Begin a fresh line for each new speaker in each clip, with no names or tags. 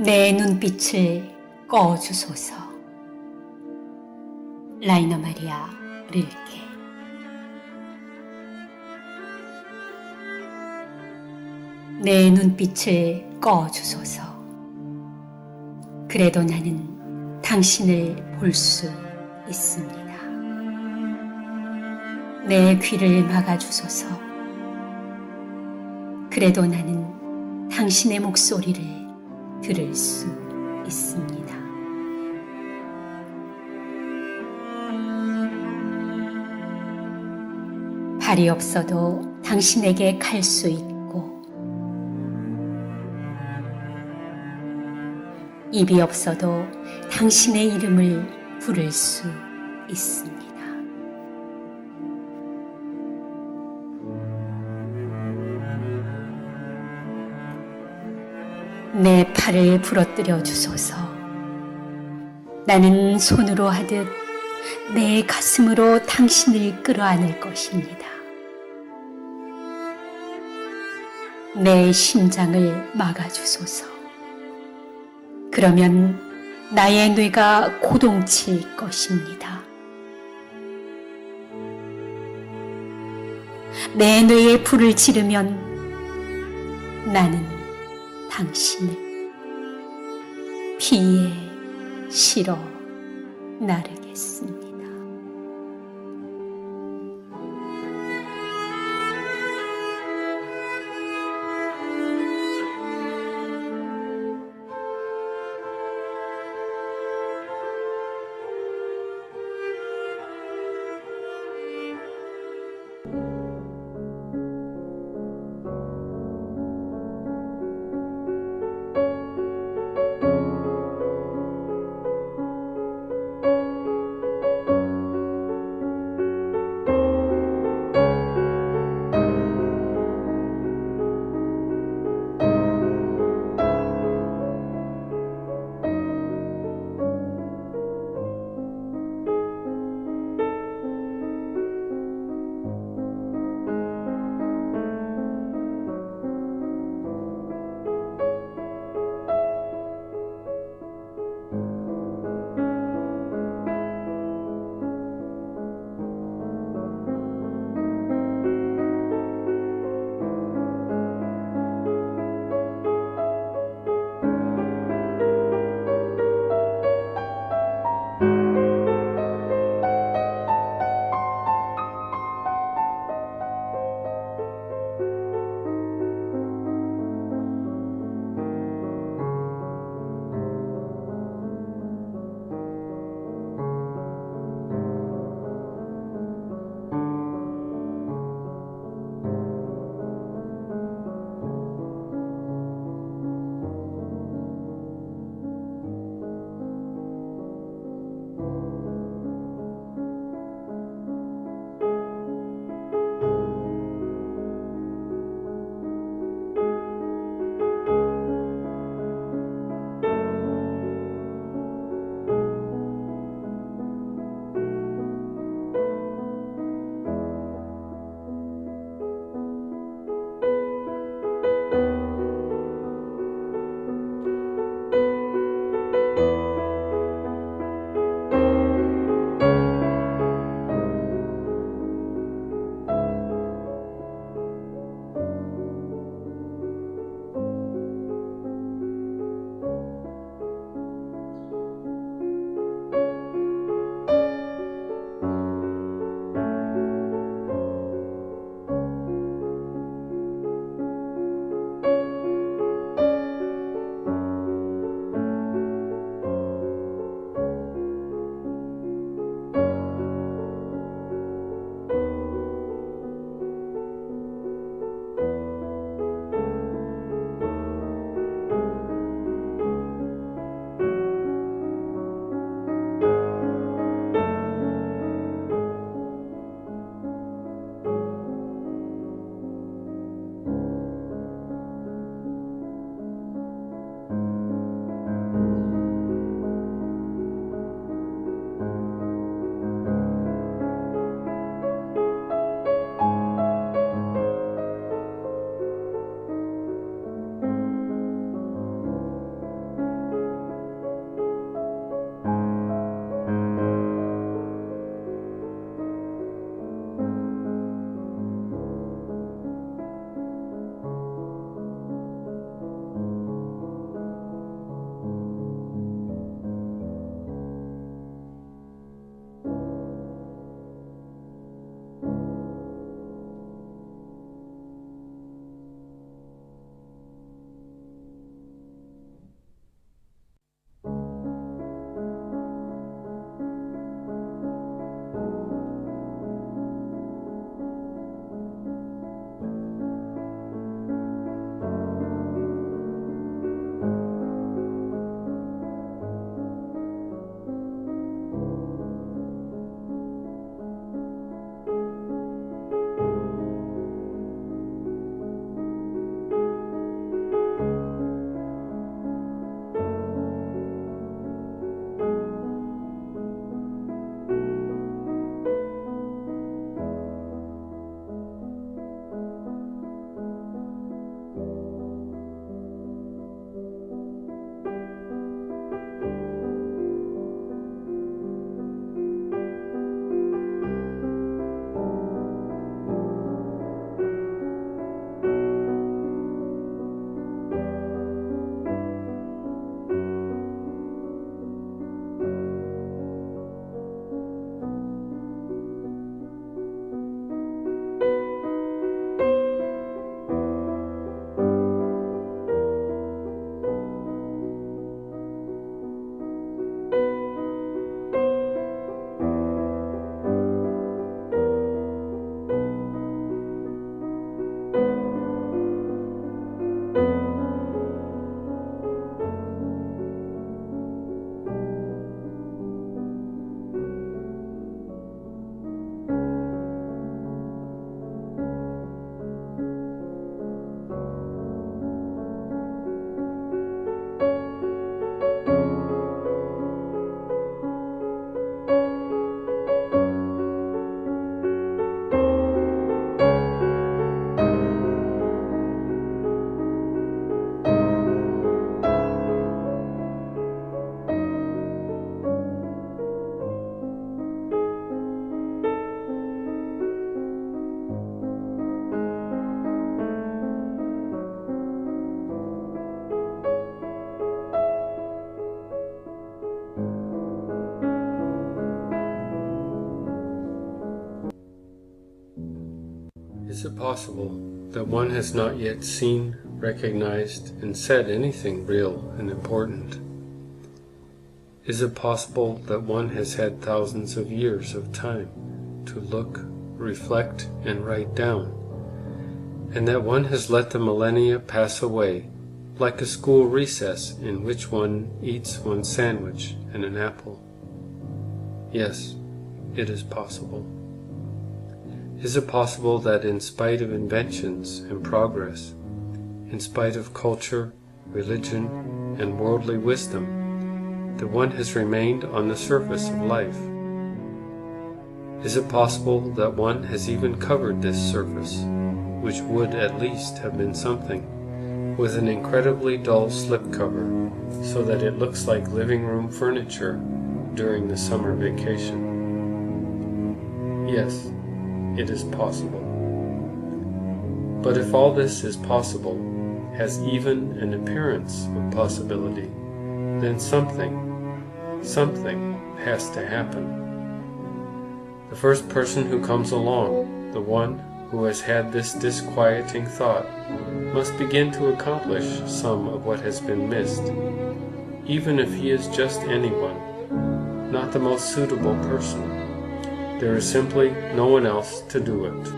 내 눈빛을 꺼주소서. 라이너 마리아 릴케. 내 눈빛을 꺼주소서. 그래도 나는 당신을 볼 수 있습니다. 내 귀를 막아주소서. 그래도 나는 당신의 목소리를 들을 수 있습니다. 발이 없어도 당신에게 갈 수 있고, 입이 없어도 당신의 이름을 부를 수 있습니다. 내 팔을 부러뜨려 주소서. 나는 손으로 하듯 내 가슴으로 당신을 끌어안을 것입니다. 내 심장을 막아주소서. 그러면 나의 뇌가 고동칠 것입니다. 내 뇌에 불을 지르면 나는 당신을 피에 실어 나르겠습니다.
Is it possible that one has not yet seen, recognized, and said anything real and important? Is it possible that one has had thousands of years of time to look, reflect, and write down, and that one has let the millennia pass away, like a school recess in which one eats one sandwich and an apple? Yes, it is possible. Is it possible that in spite of inventions and progress, in spite of culture, religion, and worldly wisdom, that one has remained on the surface of life? Is it possible that one has even covered this surface, which would at least have been something, with an incredibly dull slipcover, so that it looks like living room furniture during the summer vacation? Yes, it is possible. But if all this is possible, has even an appearance of possibility, then something has to happen. The first person who comes along, the one who has had this disquieting thought, must begin to accomplish some of what has been missed, even if he is just anyone, not the most suitable person. There is simply no one else to do it.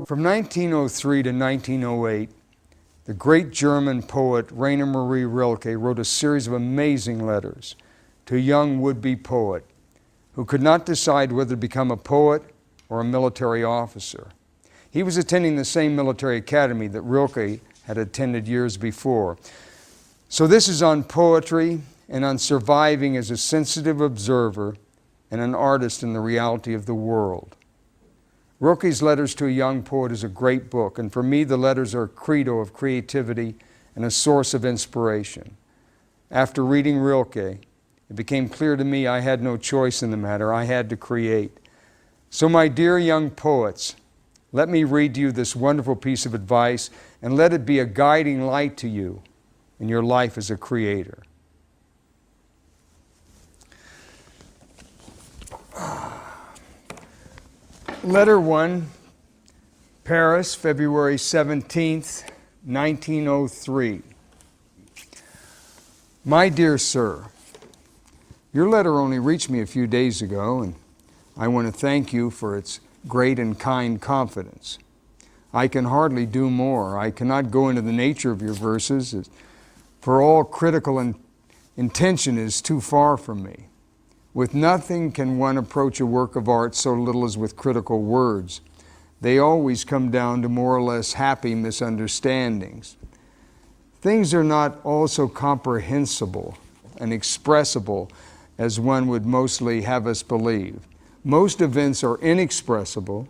From 1903 to 1908, the great German poet Rainer Maria Rilke wrote a series of amazing letters to a young would-be poet who could not decide whether to become a poet or a military officer. He was attending the same military academy that Rilke had attended years before. So this is on poetry and on surviving as a sensitive observer and an artist in the reality of the world. Rilke's Letters to a Young Poet is a great book, and for me the letters are a credo of creativity and a source of inspiration. After reading Rilke, it became clear to me I had no choice in the matter. I had to create. So my dear young poets, let me read to you this wonderful piece of advice, and let it be a guiding light to you in your life as a creator. Letter 1, Paris, February 17th, 1903. My dear sir, your letter only reached me a few days ago, and I want to thank you for its great and kind confidence. I can hardly do more. I cannot go into the nature of your verses, for all critical intention is too far from me. With nothing can one approach a work of art so little as with critical words. They always come down to more or less happy misunderstandings. Things are not also comprehensible and expressible as one would mostly have us believe. Most events are inexpressible,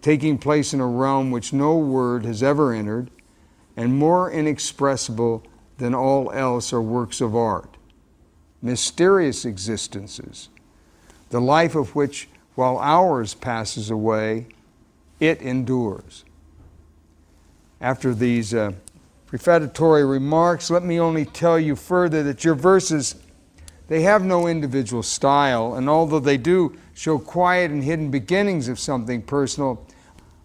taking place in a realm which no word has ever entered, and more inexpressible than all else are works of art. Mysterious existences, the life of which, while ours passes away, it endures. After these prefatory remarks, let me only tell you further that your verses, they have no individual style, and although they do show quiet and hidden beginnings of something personal,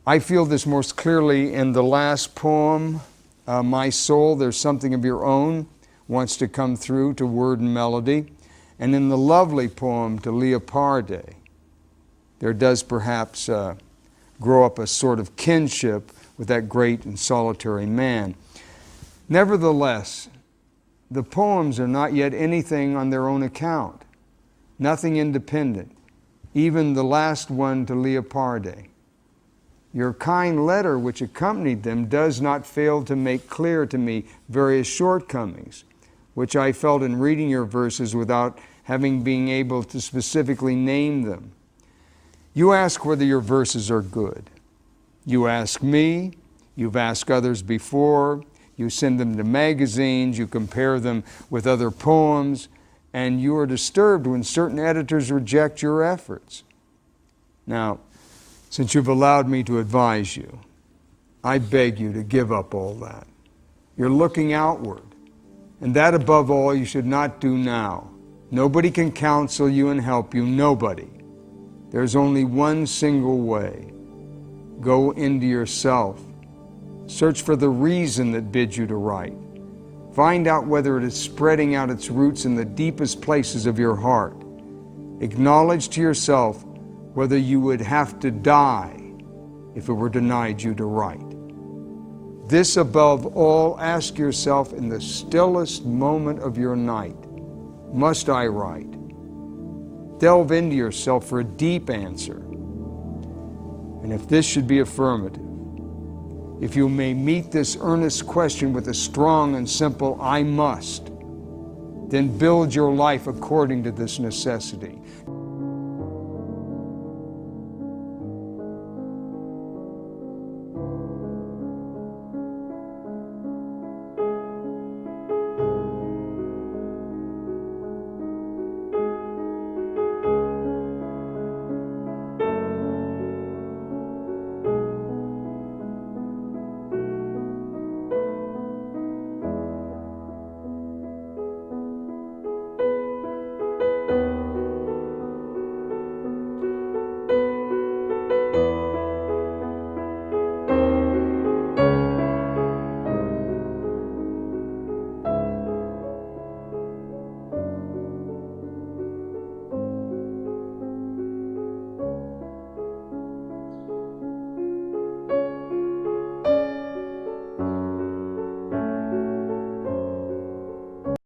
I feel this most clearly in the last poem, My Soul, There's Something of Your Own, wants to come through to word and melody, and in the lovely poem to Leopardi, there does perhaps grow up a sort of kinship with that great and solitary man. Nevertheless, the poems are not yet anything on their own account, nothing independent, even the last one to Leopardi. Your kind letter which accompanied them does not fail to make clear to me various shortcomings, which I felt in reading your verses without having been able to specifically name them. You ask whether your verses are good. You ask me, you've asked others before, you send them to magazines, you compare them with other poems, and you are disturbed when certain editors reject your efforts. Now, since you've allowed me to advise you, I beg you to give up all that. You're looking outward, and that above all you should not do now. Nobody can counsel you and help you, nobody. There's only one single way. Go into yourself. Search for the reason that bids you to write. Find out whether it is spreading out its roots in the deepest places of your heart. Acknowledge to yourself whether you would have to die if it were denied you to write. This above all, ask yourself in the stillest moment of your night, must I write? Delve into yourself for a deep answer. And if this should be affirmative, if you may meet this earnest question with a strong and simple "I must," then build your life according to this necessity.